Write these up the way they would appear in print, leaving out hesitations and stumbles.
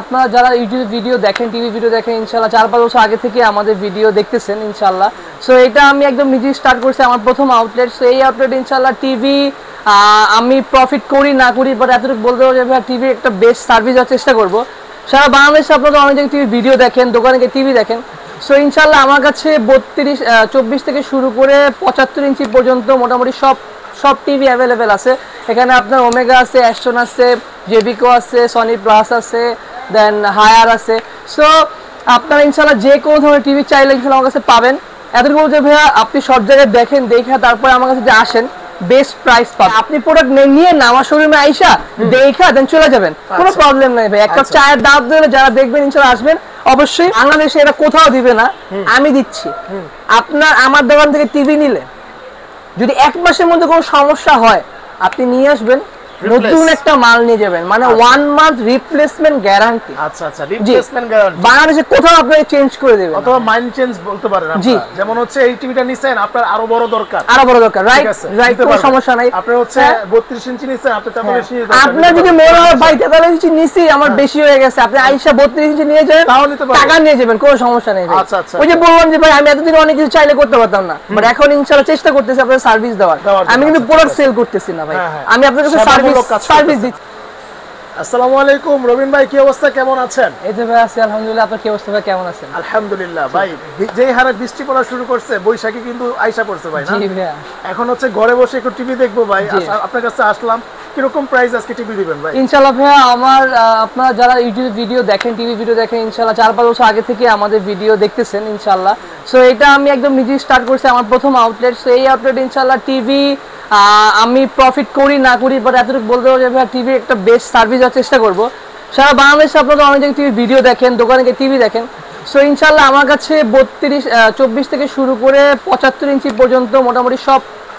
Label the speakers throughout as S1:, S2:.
S1: আপনারা যারা YouTube video দেখেন, টিভি ভিডিও দেখেন, ইনশাআল্লাহ 4-5 বছর আগে থেকে আমাদের ভিডিও দেখতেছেন ইনশাআল্লাহ। সো এটা আমি একদম নিজেই স্টার্ট করছি, আমার প্রথম আউটলেট। সো এই আউটলেট ইনশাআল্লাহ টিভি আমি প্রফিট করি না করি, বাট এতটুকু বলতে পারবো যে ভাই টিভির একটা বেস্ট সার্ভিস দেওয়ার চেষ্টা করবো। সারা বাংলাদেশে আপনারা অনেক জায়গায় টিভি ভিডিও দেখেন, দোকানে গিয়ে টিভি দেখেন। সো ইনশাআল্লাহ আমার কাছে 24 থেকে শুরু করে 75 ইঞ্চি পর্যন্ত মোটামুটি সব টিভি অ্যাভেলেবেল আছে। এখানে আপনার ওমেগা আছে, অ্যাস্টন আছে, জেবিকো আছে, সনি প্লাস আছে, দেন হায়ার আছে। সো আপনারা ইনশাআল্লাহ যে কোনো ধরনের টিভি চাইলে ইনশাআল্লাহ আমার কাছে পাবেন। এতটুকু যে ভাইয়া আপনি সব জায়গায় দেখেন, দেখে তারপরে আমার কাছে যে আসেন, বেস্ট প্রাইস পাবেন। আপনি প্রোডাক্ট নিয়ে না আমার শোরুমে আইসা দেখা দেন চলে যাবেন, কোনো প্রবলেম নাই ভাই। এক কাপ চায়ের দাম দিলে যারা দেখবেন ইনশাআল্লাহ আসবেন। অবশ্যই বাংলাদেশে এটা কোথাও দিবে না, আমি দিচ্ছি। আপনার আমার দোকান থেকে টিভি নিলে যদি 1 মাসের মধ্যে কোনো সমস্যা হয়, আপনি নিয়ে আসবেন, নতুন একটা মাল নিয়ে যাবেন, মানে 1 মান্থ রিপ্লেসমেন্ট গ্যারান্টি।
S2: আচ্ছা আচ্ছা, রিপ্লেসমেন্ট গ্যারান্টি
S1: বাংলাদেশে কোথাও আপনি চেঞ্জ করে দিবেন,
S2: অথবা মাইন্ড চেঞ্জ বলতে পারেন আপনারা। যেমন হচ্ছে এই টিভিটা নিছেন, আপনার আরো বড় দরকার, রাইট রাইট, কোনো সমস্যা নাই। আপনি হচ্ছে 32 ইঞ্চি নিছেন, আপনি 43 ইঞ্চি,
S1: আপনার যদি মনে হয় ভাই 43 ইঞ্চি নিছি আমার বেশি হয়ে গেছে, আপনি আইসা 32 ইঞ্চি নিয়ে যাবেন, তাও নিতে পারবেন, টাকা নিয়ে যাবেন, কোনো সমস্যা নেই।
S2: আচ্ছা আচ্ছা,
S1: ওই যে বললাম যে ভাই আমি এতদিন অনেক কিছু চাইলে করতে পারতাম না, বাট এখন ইনশাআল্লাহ চেষ্টা করতেছি আপনাদের সার্ভিস দেওয়ার। আমি কিন্তু প্রোডাক্ট সেল করতেছি না ভাই, আমি আপনাদের কাছে সার্ভিস দিচ্ছি।
S2: আসসালামু আলাইকুম রবিন ভাই, কি অবস্থা, কেমন আছেন?
S1: এই যে ভাই আছি আলহামদুলিল্লাহ, আপনার কি অবস্থা ভাই, কেমন আছেন?
S2: আলহামদুলিল্লাহ ভাই, যেই হারে বৃষ্টি পড়া শুরু করছে, বৈশাখী কিন্তু আইসা পড়ছে ভাই, না?
S1: জি ভাই,
S2: এখন হচ্ছে ঘরে বসে একটু টিভি দেখবো ভাই, আপনার কাছে আসলাম। কিরকম প্রাইস আজকে টিভি দিবেন ভাই?
S1: ইনশাআল্লাহ ভাই আপনারা যারা ইউটিউব ভিডিও দেখেন, টিভি ভিডিও দেখেন, ইনশাআল্লাহ 4-5 বছর আগে থেকে আমাদের ভিডিও দেখতেছেন ইনশাআল্লাহ। সো এটা আমি একদম নিজেই স্টার্ট করছি, আমার প্রথম আউটলেট। সো এই আউটলেট ইনশাআল্লাহ টিভি আমি প্রফিট করি না করি, বাট এতটুকু বলতে পারবো যে ভাই টিভির একটা বেস্ট সার্ভিস দেওয়ার চেষ্টা করবো। সারা বাংলাদেশে আপনারা অনেক জায়গায় টিভি ভিডিও দেখেন, দোকানে গিয়ে টিভি দেখেন। সো ইনশাআল্লাহ আমার কাছে 24 থেকে শুরু করে 75 ইঞ্চি পর্যন্ত মোটামুটি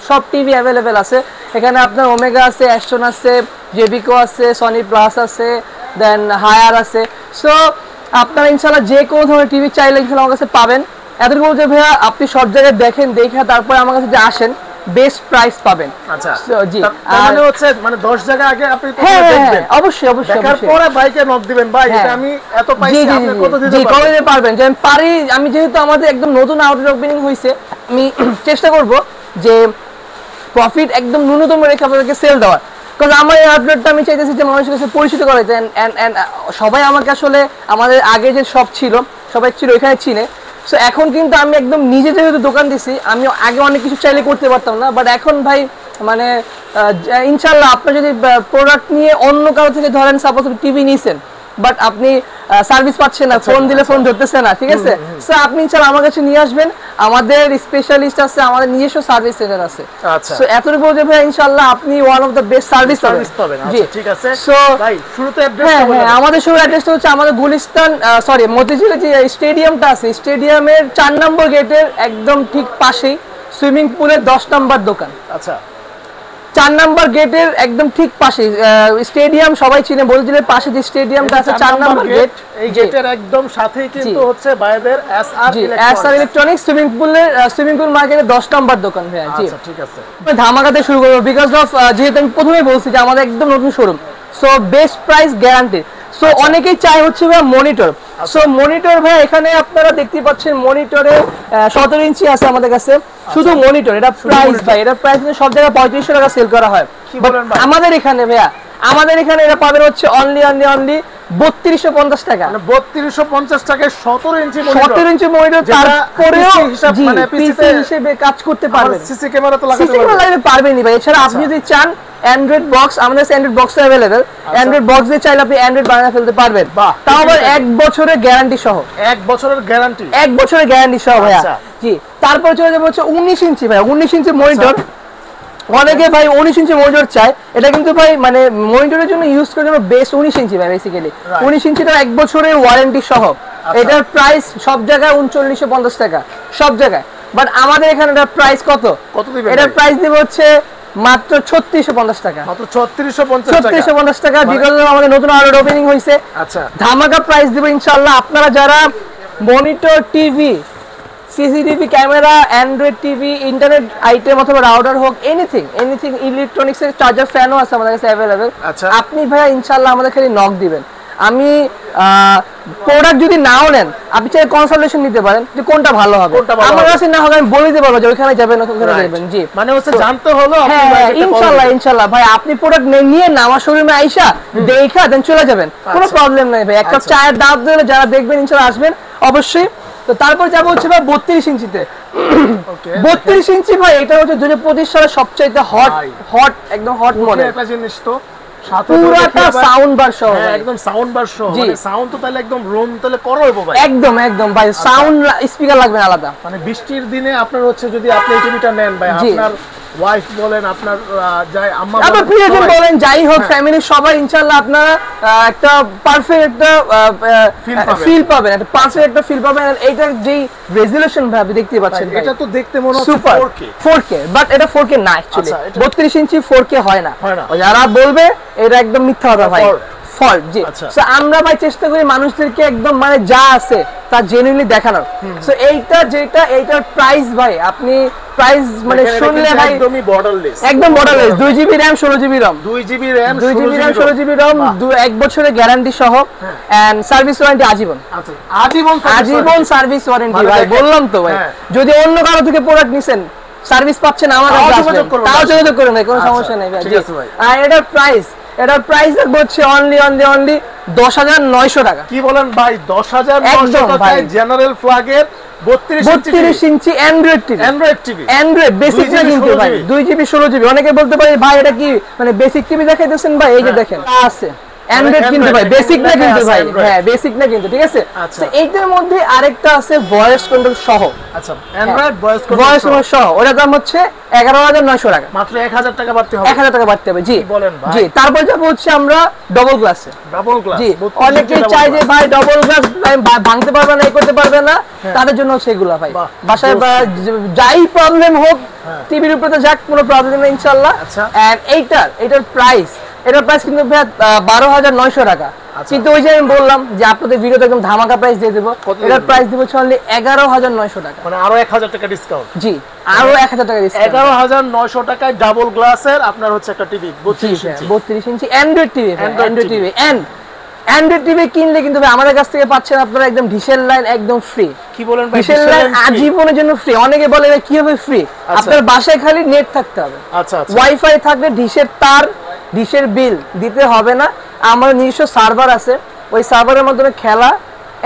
S1: সব টিভি অ্যাভেলেবেল আছে। এখানে আপনার ওমেগা আছে, অ্যাস্টন আছে, জেবিকো আছে, সনি প্লাস আছে, দেন হায়ার আছে। সো আপনারা ইনশাআল্লাহ যে কোনো ধরনের টিভি চাইলে ইনশাআল্লাহ আমার কাছে পাবেন। এতটুকু যে ভাইয়া আপনি সব জায়গায় দেখেন, দেখে তারপরে আমার কাছে যে আসেন, বেস্ট প্রাইস পাবেন।
S2: আচ্ছা
S1: জি,
S2: মানে হচ্ছে মানে 10 জায়গা আগে আপনি দেখবেন,
S1: অবশ্যই
S2: দেখার পরে বাইকে নক দিবেন, ভাই এটা আমি এত পাইছি, আপনি কত দিতে
S1: পারবেন। যে আমি যেহেতু আমাদের একদম নতুন আউটলেট ওপেনিং হইছে, আমি চেষ্টা করব যে প্রফিট একদম ন্যূনতম রেখে আপনাদেরকে সেল দেওয়ার। কারণ আমার এই আউটলেটটা আমি চাইতেছি যে মানুষের কাছে পরিচিত করাইতে। সবাই আমাকে আসলে আমাদের আগে যে শপ ছিল, সবাই ছিল ওইখানে চিনে। সো এখন কিন্তু আমি একদম নিজে যেহেতু দোকান দিছি, আমি আগে অনেক কিছু চাইলে করতে পারতাম না, বাট এখন ভাই মানে ইনশাআল্লাহ আপনি যদি প্রোডাক্ট নিয়ে অন্য কারো থেকে ধরেন, সাপোজ টিভি নিয়েছেন, বাট আপনি সার্ভিস পাচ্ছেন না, ফোন দিলে ফোন ধরতেছে না, ঠিক আছে? সো আপনি ইনশাআল্লাহ আমার কাছে নিয়ে আসবেন, আমাদের স্পেশালিস্ট আছে, আমাদের নিজস্ব সার্ভিস সেন্টার আছে।
S2: আচ্ছা,
S1: সো এতটুকু বলতে ভাই ইনশাআল্লাহ আপনি one of the best service পাবেন।
S2: আচ্ছা ঠিক আছে।
S1: সো
S2: ভাই শুরুতে অ্যাড্রেসটা বলুন।
S1: আমাদের শুরু অ্যাড্রেসটা হচ্ছে আমাদের গুলিস্তান মতিঝিলে যে স্টেডিয়ামটা আছে, স্টেডিয়ামের 4 নম্বর গেটের একদম ঠিক পাশেই সুইমিং পুলের 10 নম্বর দোকান।
S2: আচ্ছা,
S1: 4 নম্বর গেটের একদম ঠিক পাশে স্টেডিয়াম, সবাই চিনে, মতিঝিলের পাশে যে স্টেডিয়ামটা আছে 4 নম্বর গেট,
S2: এই গেটের একদম সাথেই কিন্তু হচ্ছে বাইদের এসআর
S1: ইলেকট্রনিক্স সুইমিং পুল মার্কেটের 10 নম্বর দোকান ভাই। জি
S2: আচ্ছা ঠিক আছে,
S1: ধামাকাতে শুরু করব বিকজ অফ যেহেতু আমি প্রথমেই বলছি যে আমাদের একদম নতুন showroom, so best price guarantee. So অনেকেই চাই হচ্ছে ভাই মনিটর। সো মনিটর ভাই এখানে আপনারা দেখতে পাচ্ছেন, মনিটরে 17 ইঞ্চি আছে আমাদের কাছে, শুধু মনিটর। এটা প্রাইস ভাই, এটা প্রাইস সব জায়গায় 3500 টাকা সেল করা হয়, আমাদের এখানে ভাইয়া এটা পাবেন হচ্ছে অনলি 3250 টাকা।
S2: 3250 টাকায় 17 ইঞ্চি
S1: মনিটর, তারপরেও মানে পিসি হিসেবে কাজ করতে পারবেন।
S2: সিসি ক্যামেরা তো লাগাতে
S1: পারবেনই ভাই। এছাড়া আপনি যদি চান অ্যান্ড্রয়েড বক্স, আমাদের Android box available, Android box দিয়ে চাইলে আপনি অ্যান্ড্রয়েড বানিয়ে ফেলতে পারবেন, তাও আবার 1 বছরের গ্যারান্টি সহ।
S2: 1 বছরের গ্যারান্টি,
S1: 1 বছরের গ্যারান্টি সহ ভাইয়া। জি, তারপর চলে যাবে হচ্ছে 19 ইঞ্চি ভাই, 19 ইঞ্চি মনিটর। অনেকে ভাই 19 ইঞ্চি মনিটর চায়, এটা কিন্তু ভাই মানে মনিটরের জন্য ইউজ করার জন্য বেস্ট 19 ইঞ্চি ভাই বেসিক্যালি। 19 ইঞ্চিটা 1 বছরের ওয়ারেন্টি সহ। এটার প্রাইস সব জায়গায় 3950 টাকা, সব জায়গায়, বাট আমাদের এখানে এটার প্রাইস কত দিবেন? এটার প্রাইস দিব হচ্ছে মাত্র 3650 টাকা,
S2: মাত্র 3650
S1: টাকা, বিকজ আমাদের নতুন আউটলেট ওপেনিং হইছে।
S2: আচ্ছা,
S1: ধামাকা প্রাইস দিব ইনশাআল্লাহ। আপনারা যারা monitor, TV, CCTV camera, Android TV, internet item অথবা রাউটার হোক, এনিথিং ইলেকট্রনিক্স এর চার্জার, ফ্যানও আছে আমাদের কাছে अवेलेबल। আপনি ভাই ইনশাআল্লাহ আমাদের খালি নক দিবেন, আমি প্রোডাক্ট যদি নাও নেন আপনি চাই কনসালটেশন নিতে পারেন যে কোনটা ভালো হবে, আমার কাছে না হবে আমি বলে দিতে পারবো যে ওইখানে যাবেন ওখানে যাবেন। জি
S2: মানে হচ্ছে জানতে হলো
S1: ইনশাআল্লাহ ইনশাআল্লাহ ভাই আপনি প্রোডাক্ট নিয়ে না আমার শোরুমে আইসা দেখা দেন চলে যাবেন, কোনো প্রবলেম নাই ভাই। একটা চায়ের দাওয়াত দিলে যারা দেখবেন ইনশাআল্লাহ আসবেন অবশ্যই। তো তারপর যাবো হচ্ছে ভাই 32 ইঞ্চিতে। 32 ইঞ্চি ভাই এটা হচ্ছে 2025 সালের সবচেয়ে হট একদম হট মডেল।
S2: একটা জিনিস তো
S1: পুরাটা সাউন্ড বার সহ,
S2: একদম সাউন্ড বার সহ, মানে সাউন্ড তো তাহলে একদম রুম তাহলে করো ভাই,
S1: একদম একদম ভাই সাউন্ড স্পিকার লাগবে আলাদা।
S2: মানে বৃষ্টির দিনে আপনার হচ্ছে যদি আপনি এই টিভিটা নেন ভাই, আপনার ওয়াইফ বলেন, আপনার যাই আম্মা বলেন,
S1: প্রিয়জন বলেন, যাই হোক ফ্যামিলি সবাই ইনশাআল্লাহ আপনারা একটা পারফেক্ট একটা ফিল পাবেন, একটা পারফেক্ট একটা ফিল পাবেন। আর এইটা যেই রেজোলিউশন ভাবে দেখতে পাচ্ছেন
S2: এটা তো দেখতে মনে হচ্ছে
S1: 4K, বাট এটা 4K না অ্যাকচুয়ালি। 32 ইঞ্চি 4K হয় না, যারা বলবে এটা একদম মিথ্যা কথা ভাই, ফল্ট। জি সো আমরা ভাই চেষ্টা করি মানুষদেরকে একদম মানে যা আছে তা জেনুইনলি দেখানোর। সো এইটা যেটা এইটার প্রাইস ভাই আপনি প্রাইস মানে শুনলে ভাই
S2: একদমই বর্ডারলেস,
S1: একদম borderless. 2GB RAM 16GB ROM,
S2: 2GB RAM
S1: 16GB ROM, 1 বছরের গ্যারান্টি সহ এন্ড সার্ভিস ওয়ারেন্টি আজীবন।
S2: আচ্ছা
S1: আজীবন সার্ভিস ওয়ারেন্টি ভাই, বললাম তো ভাই। যদি অন্য কারো থেকে প্রোডাক্ট নিছেন সার্ভিস পাচ্ছেন আমার কাছে আসবেন, তাও যোগাযোগ করুন ভাই, কোনো সমস্যা নেই ভাই। আর এটার প্রাইস হচ্ছে অনলি 10,900 টাকা।
S2: কি বলেন ভাই, 10,900 টাকায় জেনারেল ফ্ল্যাগের 32
S1: ইঞ্চি অ্যান্ড্রয়েড টিভি অ্যান্ড্রয়েড বেসিক না কিন্তু ভাই 2GB 16GB। অনেকে বলতে পারে ভাই এটা কি মানে বেসিক টিভি দেখাইতেছেন ভাই, এই যে দেখেন আছে অ্যান্ড্রয়েড কিন্তু ভাই বেসিক না কিন্তু ভাই, হ্যাঁ বেসিক না কিন্তু, ঠিক আছে। তো এইটার মধ্যে আরেকটা আছে ভয়েস কন্ট্রোল সহ।
S2: আচ্ছা অ্যান্ড্রয়েড ভয়েস
S1: কন্ট্রোল সহ, ওটার দাম হচ্ছে 11,900 টাকা,
S2: মাত্র 1000 টাকা বাড়তে হবে,
S1: 1000 টাকা বাড়তে হবে। জি
S2: বলেন ভাই।
S1: জি তারপর যাব হচ্ছে আমরা ডবল গ্লাসে।
S2: জি
S1: অনেকে চাই যে ভাই ডবল গ্লাস ভাঙতে পারবে না, এই করতে পারবে না, তাদের জন্য সেগুলা ভাই বাসায় যাই প্রবলেম হোক টিভির উপরে তো যাক, কোনো প্রবলেম নেই ইনশাআল্লাহ। এন্ড এইটার প্রাইস কিন্তু 12,900 টাকা। কিন্তু ওই যে আমি বললাম যে আপনাদের ভিডিওতে একদম ধামাকা প্রাইস দিয়ে দেবো, এটার প্রাইস দিব অনলি 11,900 টাকা,
S2: মানে আরো 1000 টাকা ডিসকাউন্ট।
S1: জি আরো 1000 টাকা ডিসকাউন্ট।
S2: 11,900 টাকায় ডাবল গ্লাসের আপনার হচ্ছে একটা টিভি
S1: 32 ইঞ্চি অ্যান্ড্রয়েড টিভি। অ্যান্ড্রয়েড টিভি কিনলে কিন্তু ভাই আমাদের কাছ থেকে পাচ্ছেন আপনারা একদম ডিশের লাইন একদম ফ্রি।
S2: কি বলেন ভাই,
S1: ডিশের লাইন আজীবনের জন্য ফ্রি। অনেকে বলে ভাই কি হবে ফ্রি, আপনার বাসায় খালি নেট থাকতে হবে,
S2: আচ্ছা
S1: ওয়াইফাই থাকলে ডিশের তার ডিশের বিল দিতে হবে না। আমার নিজস্ব সার্ভার আছে, ওই সার্ভারের মাধ্যমে খেলা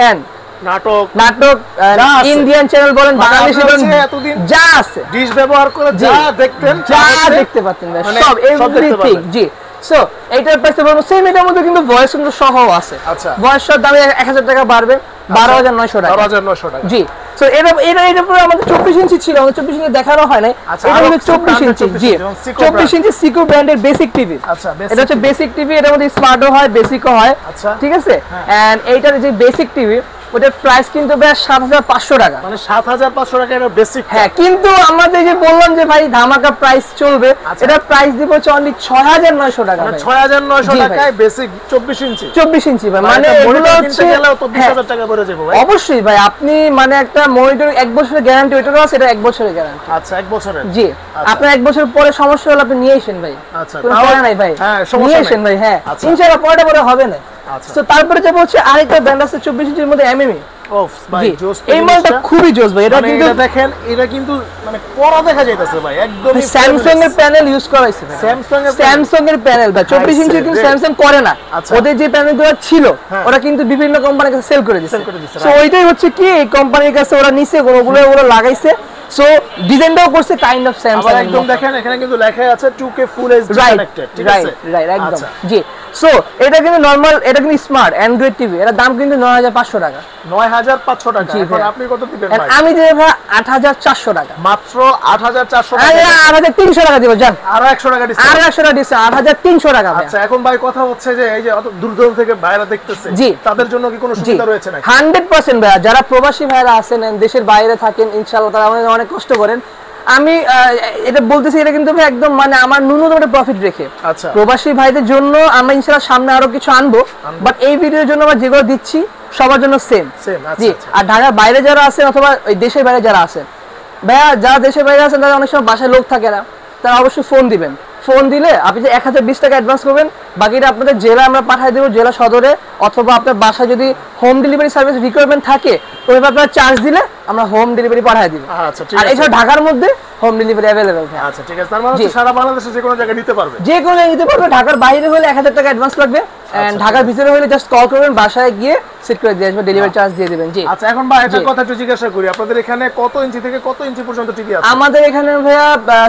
S1: এন্ড নাটক ইন্ডিয়ান চ্যানেল বলেন বাংলাদেশি বলেন যা আছে ডিশ ব্যবহার করে যা দেখতে পাচ্ছেন সব এভরিথিং। জি সো এইটার প্রাইস বলবো সেম, এটার মধ্যে কিন্তু ভয়েস কন্ট্রোল সহ আছে।
S2: আচ্ছা
S1: ভয়েস সহ দামে 1000 টাকা বাড়বে, 12,900 টাকা।
S2: 12,900 টাকা।
S1: জি সো এর পরে আমাদের 24 ইঞ্চি ছিল, আমাদের 24 ইঞ্চি দেখানো হয় নাই, এটা হলো 24 ইঞ্চি। জি 24 ইঞ্চি সিকো ব্র্যান্ডের বেসিক টিভি।
S2: আচ্ছা
S1: এটা হচ্ছে বেসিক টিভি, এটার মধ্যে স্মার্টও হয় বেসিকও হয়, ঠিক আছে। এন্ড এইটার যে বেসিক টিভি ওটার প্রাইস কিন্তু বেশ 7,500 টাকা,
S2: মানে 7,500 টাকা এটা বেসিক।
S1: হ্যাঁ কিন্তু আমাদের যে বললাম যে ভাই ধামাকা প্রাইস চলবে, এটা প্রাইস দিব হচ্ছে অনলি 6,900 টাকা,
S2: মানে 6,900 টাকায় বেসিক 24 ইঞ্চি ভাই,
S1: মানে এগুলো হচ্ছে
S2: গেলেও তো 20,000 টাকা পড়ে যাবে ভাই।
S1: অবশ্যই ভাই আপনি মানে একটা মনিটর 1 বছরের গ্যারান্টি, ওইটারও আছে, এটা 1 বছরের গ্যারান্টি।
S2: আচ্ছা 1 বছরের।
S1: জি আপনার 1 বছর পরে সমস্যা হলে আপনি নিয়ে আসেন ভাই,
S2: আচ্ছা
S1: কোনো সমস্যা নাই ভাই,
S2: হ্যাঁ
S1: নিয়ে আসেন ভাই, হ্যাঁ ইনশাআল্লাহ পরে হবে না।
S2: আচ্ছা
S1: তো তারপরে যাব হচ্ছে আরেকটা ব্র্যান্ড আছে 24 ইঞ্চির মধ্যে এমএমই।
S2: ভাই জোস,
S1: এই মালটা খুবই জোস ভাই। এটা কিন্তু
S2: দেখেন, এটা কিন্তু মানে পড়া দেখা যাইতেছে ভাই, একদম
S1: স্যামসাং এর প্যানেল ইউজ করা হয়েছে, স্যামসাং এর প্যানেল ভাই। 24 ইঞ্চি কিন্তু স্যামসাং করে না, ওদের যে প্যানেলগুলো ছিল ওরা কিন্তু বিভিন্ন কোম্পানির কাছে সেল করে দিয়েছে। সো ওইটাই হচ্ছে কি এই কোম্পানির কাছে ওরা নিছে, ওগুলো লাগাইছে। সো ডিজাইনটাও করছে কাইন্ড অফ স্যামসাং
S2: একদম। দেখেন এখানে কিন্তু লেখা আছে 2K ফুল এইচডি কানেক্টেড, ঠিক আছে
S1: রাইট একদম। জি সো এটা কিন্তু নরমাল, এটা কিন্তু স্মার্ট অ্যান্ড্রয়েড টিভি, এর দাম কিন্তু 9,500 টাকা।
S2: 9,500 টাকা। এখন আপনি কত দিবেন ভাই?
S1: আমি দেব ভাই 8,400 টাকা,
S2: মাত্র 8,400 টাকা।
S1: 8,300 টাকা দিব জান,
S2: আরো 100 টাকা ডিসকাউন্ট,
S1: আরো 100 টাকা ডিসকাউন্ট, 8,300 টাকা।
S2: আচ্ছা এখন ভাই কথা হচ্ছে যে এই যে অত দূর দূর থেকে ভাইরা দেখতেছে, তাদের জন্য কি কোনো সুবিধা রয়েছে নাকি?
S1: 100% ভাই, যারা প্রবাসী ভাইরা আছেন দেশের বাইরে থাকেন ইনশাআল্লাহ তারা অনেক কষ্ট করেন। আমি এটা বলতেছি, এটা কিন্তু একদম মানে আমার ন্যূনতম একটা প্রফিট রেখে প্রবাসী ভাইদের জন্য আমরা ইনশাআল্লাহ সামনে আরো কিছু আনবো, বাট এই ভিডিওর জন্য আমরা যেগুলো দিচ্ছি সবার জন্য সেম। জি আর ঢাকার বাইরে যারা আছেন অথবা ওই দেশের বাইরে যারা আছেন ভাইয়া, যারা দেশের বাইরে আছেন তারা অনেক সময় বাসায় লোক থাকে না, তারা অবশ্যই ফোন দিবেন। ফোন দিলে আপনি যে 1020 টাকা অ্যাডভান্স করবেন, বাকিটা আপনাদের জেলা আমরা পাঠিয়ে দেবো, জেলা সদরে, অথবা আপনার বাসায় যদি হোম ডেলিভারি সার্ভিস রিকোয়ারমেন্ট থাকে ওইভাবে আপনারা চার্জ দিলে আমরা হোম ডেলিভারি পাঠিয়ে দিব।
S2: আচ্ছা ঠিক
S1: আছে। আর এছাড়া ঢাকার মধ্যে হোম ডেলিভারি अवेलेबल है।
S2: আচ্ছা ঠিক আছে, তার মানে সারা বাংলাদেশে যে কোনো জায়গায় নিতে পারবে,
S1: যে কোনো জায়গায় নিতে পারবে। ঢাকার বাইরে হলে 1000 টাকা অ্যাডভান্স লাগবে, এন্ড ঢাকার ভিতরে হলে জাস্ট কল করবেন, বাসায় গিয়ে সেট করে দিয়ে আসবে, ডেলিভারি চার্জ দিয়ে দিবেন। জি
S2: আচ্ছা, এখন ভাই একটা কথা একটু জিজ্ঞাসা করি, আপনাদের এখানে কত ইঞ্চি থেকে কত ইঞ্চি পর্যন্ত টিভি আছে?
S1: আমাদের এখানে ভাইয়া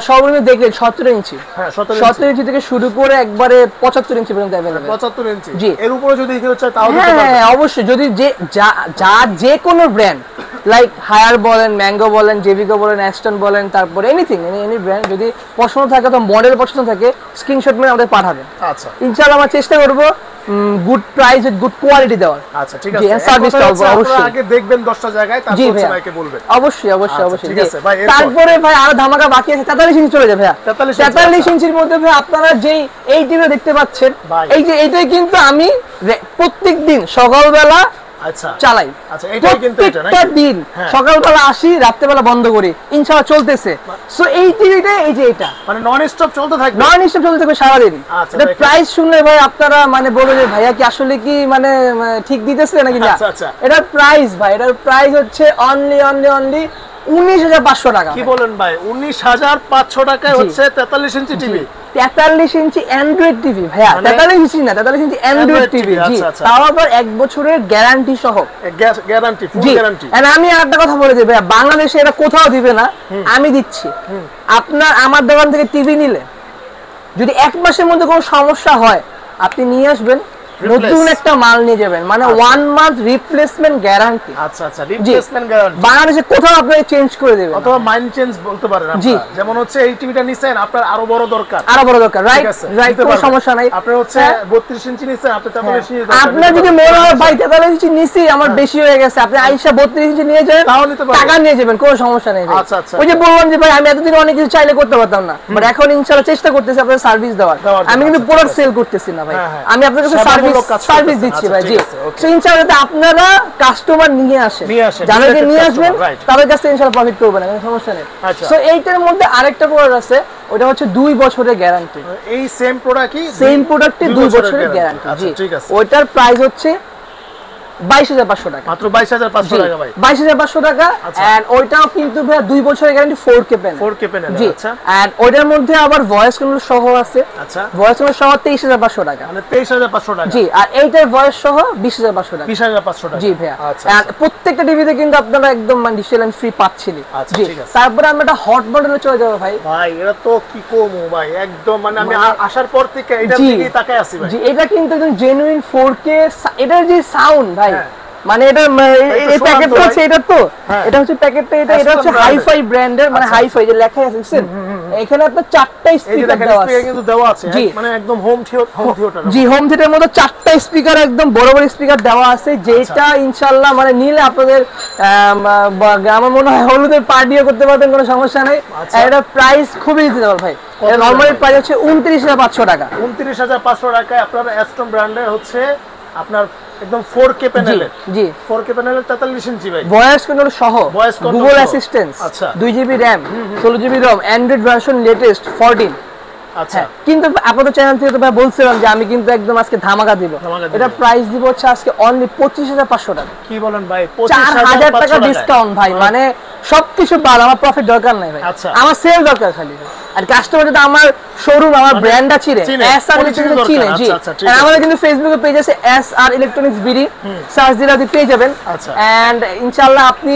S1: সর্বনিম্ন দেখলেন 17 ইঞ্চি।
S2: হ্যাঁ
S1: 17 ইঞ্চি থেকে শুরু করে একবারে 75 ইঞ্চি পর্যন্ত अवेलेबल।
S2: 75 ইঞ্চি।
S1: জি,
S2: এর উপরে যদি কেউ চায় তাও দিতে পারবে?
S1: হ্যাঁ অবশ্যই, যদি যে কোনো ব্র্যান্ড লাইক হায়ার বলেন, ম্যাঙ্গো বলেন, জেভিকো বলেন, অ্যাস্টন বলেন, তারপরে এনিথিং এনি ব্র্যান্ড যদি পছন্দ থাকে, তো মডেল পছন্দ থাকে, স্ক্রিনশট মেরে আমাদের পাঠাবেন।
S2: আচ্ছা
S1: ইনশাআল্লাহ আমরা চেষ্টা করব good price with good quality দেওয়ার।
S2: আচ্ছা ঠিক আছে,
S1: সার্ভিসটা অবশ্যই
S2: আগে দেখবেন 10টা জায়গায়, তারপর সবাইকে বলবেন।
S1: অবশ্যই অবশ্যই অবশ্যই।
S2: ঠিক আছে ভাই,
S1: তারপরে ভাই আরো ধামাকা বাকি আছে। 43 ইঞ্চি চলে যাবে ভাইয়া। 43 ইঞ্চির মধ্যে ভাই আপনারা যেই এই টিভি দেখতে পাচ্ছেন, এই যে এইটাই কিন্তু আমি প্রত্যেকদিন সকালবেলা
S2: আচ্ছা
S1: চালাই।
S2: আচ্ছা, এটাই কিন্তু এটা নাকি?
S1: প্রত্যেকটা দিন সকালবেলা আসি, রাত্রেবেলা বন্ধ করি, ইনশাআল্লাহ চলতেছে। সো এই টিভিটা এই যে এটা
S2: মানে নন স্টপ চলতে থাকবে,
S1: নন স্টপ চলতে থাকবে সারা দিন। এটা প্রাইস শুনলে ভাই আপনারা মানে বলবেন যে ভাইয়া কি আসলে কি মানে ঠিক দিতেছে নাকি না। এটার প্রাইস ভাই, এটার প্রাইস হচ্ছে অনলি 19,500 টাকা।
S2: কি বলেন ভাই, 19,500 টাকায় হচ্ছে 43 ইঞ্চি টিভি?
S1: 43 ইঞ্চি অ্যান্ড্রয়েড টিভি ভাইয়া, 43 ইঞ্চি না, 43 ইঞ্চি অ্যান্ড্রয়েড টিভি। জি, তাও আবার 1 বছরের গ্যারান্টি সহ।
S2: Guarantee, full guarantee.
S1: আর আমি আরেকটা কথা বলে দিই ভাইয়া, বাংলাদেশে এটা কোথাও দিবে না, আমি দিচ্ছি। আমার দোকান থেকে টিভি নিলে যদি 1 মাসের মধ্যে কোনো সমস্যা হয়, আপনি নিয়ে আসবেন, নতুন একটা মাল নিয়ে যাবেন, মানে 1 মান্থ রিপ্লেসমেন্ট গ্যারান্টি।
S2: আচ্ছা আচ্ছা, রিপ্লেসমেন্ট গ্যারান্টি।
S1: বাংলাদেশে কোথাও আপনি চেঞ্জ করে দেবেন,
S2: অথবা মাইন্ড চেঞ্জ বলতে পারেন আপনারা। যেমন হচ্ছে এই টিভিটা নিছেন, আপনার আরো বড় দরকার,
S1: রাইট রাইট, কোনো সমস্যা নাই।
S2: আপনার হচ্ছে 32 ইঞ্চি নিছেন, আপনি 43 ইঞ্চি দরকার।
S1: আপনার যদি মনে হয় ভাই 43 ইঞ্চি নিছি আমার বেশি হয়ে গেছে, আপনি আইসা 32 ইঞ্চি নিয়ে যাবেন,
S2: তাও নিতে পারবেন,
S1: টাকা নিয়ে যাবেন, কোনো সমস্যা নেই।
S2: আচ্ছা আচ্ছা,
S1: ওই যে বললাম যে ভাই আমি এতদিন অনেক কিছু চাইলে করতে পারতাম না, বাট এখন ইনশাআল্লাহ চেষ্টা করতেছি আপনাদের সার্ভিস দেওয়ার। আমি কিন্তু প্রোডাক্ট সেল করতেছি না ভাই, আমি আপনাদের কাছে সার্ভিস দিচ্ছি ভাই। জি, সো ইনশাআল্লাহ আপনারা কাস্টমার নিয়ে আসেন, যাদেরকে নিয়ে আসবেন তাদের কাছে ইনশাআল্লাহ প্রফিট করবেন, কোনো সমস্যা নেই। সো এইটার মধ্যে আরেকটা প্রোডাক্ট আছে, ওটা হচ্ছে 2 বছরের গ্যারান্টি।
S2: এই সেম প্রোডাক্টই,
S1: সেম প্রোডাক্টে 2 বছরের গ্যারান্টি। জি,
S2: ঠিক আছে।
S1: ওটার প্রাইস হচ্ছে 22,500 টাকা,
S2: মাত্র 22,500 টাকা ভাই,
S1: 22,500 টাকা। এন্ড ওইটাও কিন্তু ভাই 2 বছরের guarantee, 4K panel,
S2: 4K panel.
S1: আচ্ছা, এন্ড ওইটার মধ্যে আবার ভয়েস কন্ট্রোল সহ আছে।
S2: আচ্ছা,
S1: ভয়েস কন্ট্রোল সহ 23,500 টাকা,
S2: মানে 23,500 টাকা।
S1: জি, আর এইটার ভয়েস সহ 20,500 টাকা।
S2: 20,500 টাকা।
S1: জি ভাইয়া।
S2: আচ্ছা,
S1: আর প্রত্যেকটা টিভিতে কিন্তু আপনারা একদম মানে ডিজিটাল এন্ড ফ্রি পাচ্ছেন।
S2: আচ্ছা,
S1: জি,
S2: ঠিক আছে।
S1: তারপরে আমরা একটা হট মডেলে চলে যাব ভাই।
S2: ভাই এটা তো কি কমু ভাই, একদম মানে আমি আসার পর থেকে এটার দিকেই তাকায় আছি ভাই।
S1: জি, এটা কিন্তু একদম জেনুইন 4K, এটার যে সাউন্ড ভাই, মানে এটা এই প্যাকেটটা হচ্ছে এটা, তো এটা হচ্ছে প্যাকেটটা, এটা হচ্ছে হাইফাই ব্র্যান্ডের, মানে হাইফাই যে লেখা আছে দেখছেন, এখানে আপনার 4টা স্পিকার দেওয়া আছে,
S2: কিন্তু দেওয়া আছে মানে একদম হোম থিয়েটার।
S1: জি, হোম থিয়েটারের মতো 4টা স্পিকার, একদম বড় বড় স্পিকার দেওয়া আছে, যেটা ইনশাআল্লাহ মানে নিলে আপনাদের আমার মনে হয় হলুদের পার্টিও করতে পারবেন, কোনো সমস্যা নেই। এটা প্রাইস খুবই রিজনেবল ভাই, এটা নরমালি প্রাইস হচ্ছে 29,500 টাকা।
S2: 29,500 টাকায় আপনার অ্যাস্টন ব্র্যান্ডের হচ্ছে আপনার একদম 4K প্যানেলের।
S1: জি,
S2: 4K প্যানেলের 43 ইঞ্চি ভাই,
S1: ভয়েস কন্ট্রোল সহ, গুগল অ্যাসিস্ট্যান্ট,
S2: আচ্ছা,
S1: 2GB RAM, 16GB ROM, Android version latest 14।
S2: আচ্ছা,
S1: কিন্তু আপনাদের চ্যানেল থেকে তো ভাই বলছিলাম যে আমি কিন্তু একদম আজকে ধামাকা দিব। এটা প্রাইস দিব হচ্ছে আজকে অনলি 25,500 টাকা।
S2: কি বলেন ভাই,
S1: 4,000 টাকা ডিসকাউন্ট ভাই, মানে সবকিছু বাদ, আমার প্রফিট দরকার নাই ভাই, আমার সেল দরকার খালি। আর কাস্টমার যদি আমার শোরুম, আমার ব্র্যান্ডটা চিনে, SR ইলেকট্রনিক্স চিনে। জি, আর আমাদের কিন্তু ফেসবুকে পেজ আছে SR ইলেকট্রনিক্স বিডি, সার্চ দিলে আপনি পেয়ে যাবেন। এন্ড ইনশাআল্লাহ আপনি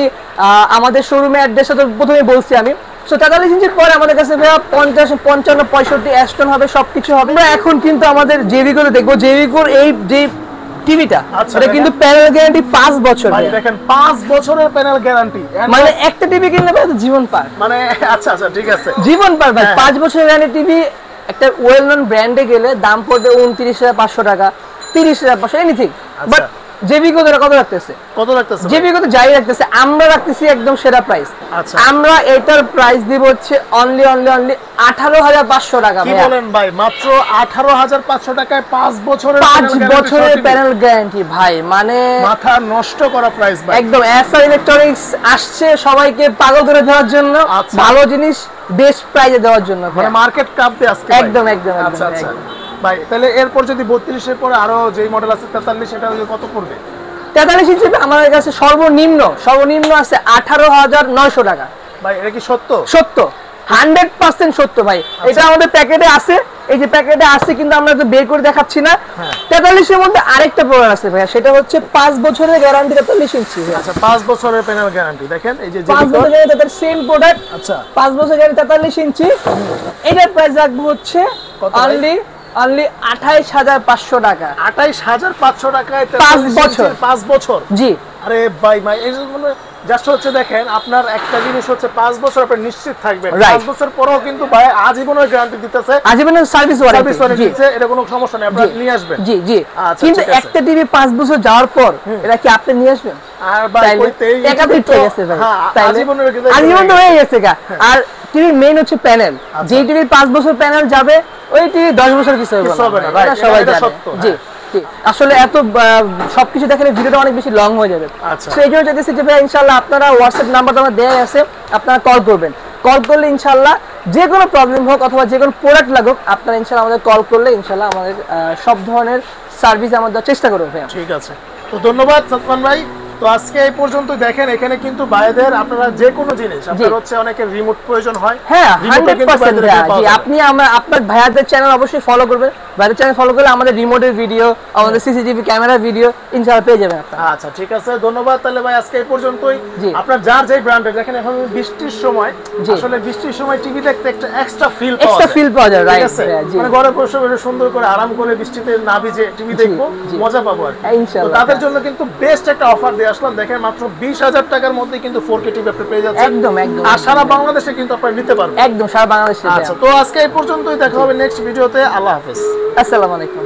S1: আমাদের শোরুমের অ্যাড্রেসটা তো প্রথমেই বলছি আমি। সো 43 ইঞ্চির পরে আমাদের কাছে 50, 55, 65 অ্যাস্টন হবে, সবকিছু হবে। আমরা এখন কিন্তু আমাদের জেভিকোতে দেখবো, জেভিকোর এই যে টিভিটা, এটা কিন্তু প্যানেল গ্যারান্টি 5 বছর।
S2: ভাই দেখেন 5 বছরের প্যানেল গ্যারান্টি, মানে
S1: একটা টিভি কিনলে ভাই জীবন পার,
S2: মানে আচ্ছা আচ্ছা ঠিক আছে,
S1: জীবন পার ভাই। 5 বছরের গ্যারান্টি টিভি একটা ওয়েল নন ব্র্যান্ডে গেলে দাম পড়বে 29,500 টাকা, 30,500, এনিথিং। বাট জেবি কত রাখতেছে? জেবি কত যাই রাখতেছে, আমরা রাখতেছি একদম সেরা প্রাইস।
S2: আচ্ছা,
S1: আমরা এটার প্রাইস দিব হচ্ছে অনলি 18,500 টাকা।
S2: কি বলেন ভাই, মাত্র 18,500 টাকায় 5 বছরের
S1: প্যানেল গ্যারান্টি ভাই, মানে
S2: মাথা নষ্ট করা প্রাইস ভাই।
S1: একদম এসআর ইলেকট্রনিক্স আসছে সবাইকে পাগল করে দেওয়ার জন্য, ভালো জিনিস বেস্ট প্রাইসে দেওয়ার জন্য,
S2: মানে মার্কেট কাঁপতে আজকে
S1: একদম।
S2: আচ্ছা আচ্ছা ভাই, তাহলে এরপর যদি 32 এর পরে আরো যেই মডেল আছে 43, সেটা কত পড়বে?
S1: 43 ইঞ্চি আমাদের কাছে সর্বনিম্ন আছে 18,900 টাকা।
S2: ভাই এটা কি সত্য?
S1: সত্য, 100% সত্য ভাই। এটা আমাদের প্যাকেটে আছে, এই যে প্যাকেটে আছে, কিন্তু আমরা তো বের করে দেখাচ্ছি না। 43 এর মধ্যে আরেকটা প্রোডাক্ট আছে ভাই, সেটা হচ্ছে 5 বছরের গ্যারান্টি 43 ইঞ্চি।
S2: আচ্ছা, 5 বছরের প্যানেল গ্যারান্টি। দেখেন এই যে
S1: 5 বছরের গ্যারান্টি, সেম প্রোডাক্ট।
S2: আচ্ছা,
S1: 5 বছরের গ্যারান্টি 43 ইঞ্চি। এটার প্রাইস রাখবো হচ্ছে অনলি 28,500 টাকা।
S2: 28,500 টাকায়
S1: 5 বছর। জি।
S2: আরে ভাই এই মানে জাস্ট হচ্ছে দেখেন, আপনার একটা জিনিস হচ্ছে 5 বছর আপনি নিশ্চিত থাকবেন। 5 বছর পরেও কিন্তু ভাই আজীবনের গ্যারান্টি দিতেছে,
S1: আজীবনের সার্ভিস ওয়ারেন্টি
S2: দিতেছে। এটা কোনো সমস্যা নেই, আপনি নিয়ে আসবেন।
S1: জি জি। কিন্তু একটা টিভি 5 বছর যাওয়ার পর এটা কি আপনি নিয়ে আসবেন?
S2: আর ভাই কইতেই
S1: একাধিক হয়ে গেছে ভাই,
S2: আজীবনের
S1: হয়ে গেছে গা। আর টিভির মেইন হচ্ছে প্যানেল, যে টিভি 5 বছর প্যানেল যাবে, ওই টিভি 10 বছর কিছু হবে না, এটা সবাই জানে। জি। আসলে এত সবকিছু দেখলে ভিডিওটা অনেক বেশি লং হয়ে যাবে। তো এই জন্য চাইতেছি যে ভাই ইনশাআল্লাহ আপনারা হোয়াটসঅ্যাপ নাম্বারটা আমার দেয়া আছে, আপনারা কল করবেন। কল করলে ইনশাআল্লাহ যে কোনো প্রবলেম হোক অথবা যে কোনো প্রোডাক্ট লাগুক, আপনারা ইনশাআল্লাহ আমাদের কল করলে ইনশাআল্লাহ আমাদের সব ধরনের সার্ভিস আমরা দেওয়ার চেষ্টা করব ভাই।
S2: ঠিক আছে, তো ধন্যবাদ সাদমান ভাই। তো আজকে এই পর্যন্ত। দেখেন এখানে কিন্তু ভাইদের আপনারা যে কোনো জিনিস, আপনার হচ্ছে অনেকের রিমোট প্রয়োজন হয়।
S1: হ্যাঁ, 100% জি। আপনি আপনার ভাইয়াদের চ্যানেল অবশ্যই ফলো করবেন। ভাইয়াদের চ্যানেল ফলো করলে আমাদের রিমোটের ভিডিও, আমাদের সিসিটিভি ক্যামেরার ভিডিও ইনশাআল্লাহ পেয়ে যাবেন আপনারা।
S2: আচ্ছা ঠিক আছে, ধন্যবাদ। তাহলে ভাই আজকে এই পর্যন্তই। আপনার যার যেই ব্র্যান্ডের, দেখেন এখন বৃষ্টির সময়, আসলে বৃষ্টির সময় টিভি দেখতে একটা এক্সট্রা ফিল পাওয়া যায়। রাইট, মানে ঘরে বসে সুন্দর করে আরাম করে বৃষ্টিতে না ভিজে টিভি দেখবো, মজা পাবো আর ইনশাআল্লাহ। তাদের জন্য কিন্তু বেস্ট একটা অফার দিয়ে আসলাম। দেখেন মাত্র 20,000 টাকার মধ্যে কিন্তু 4K টিভি আপনি পেয়ে যাচ্ছেন।
S1: একদম।
S2: আর সারা বাংলাদেশে কিন্তু আপনি নিতে পারবেন।
S1: একদম সারা বাংলাদেশে।
S2: আচ্ছা, তো আজকে এই পর্যন্তই, দেখা হবে নেক্সট ভিডিওতে। আল্লাহ হাফেজ,
S1: আসসালামু আলাইকুম।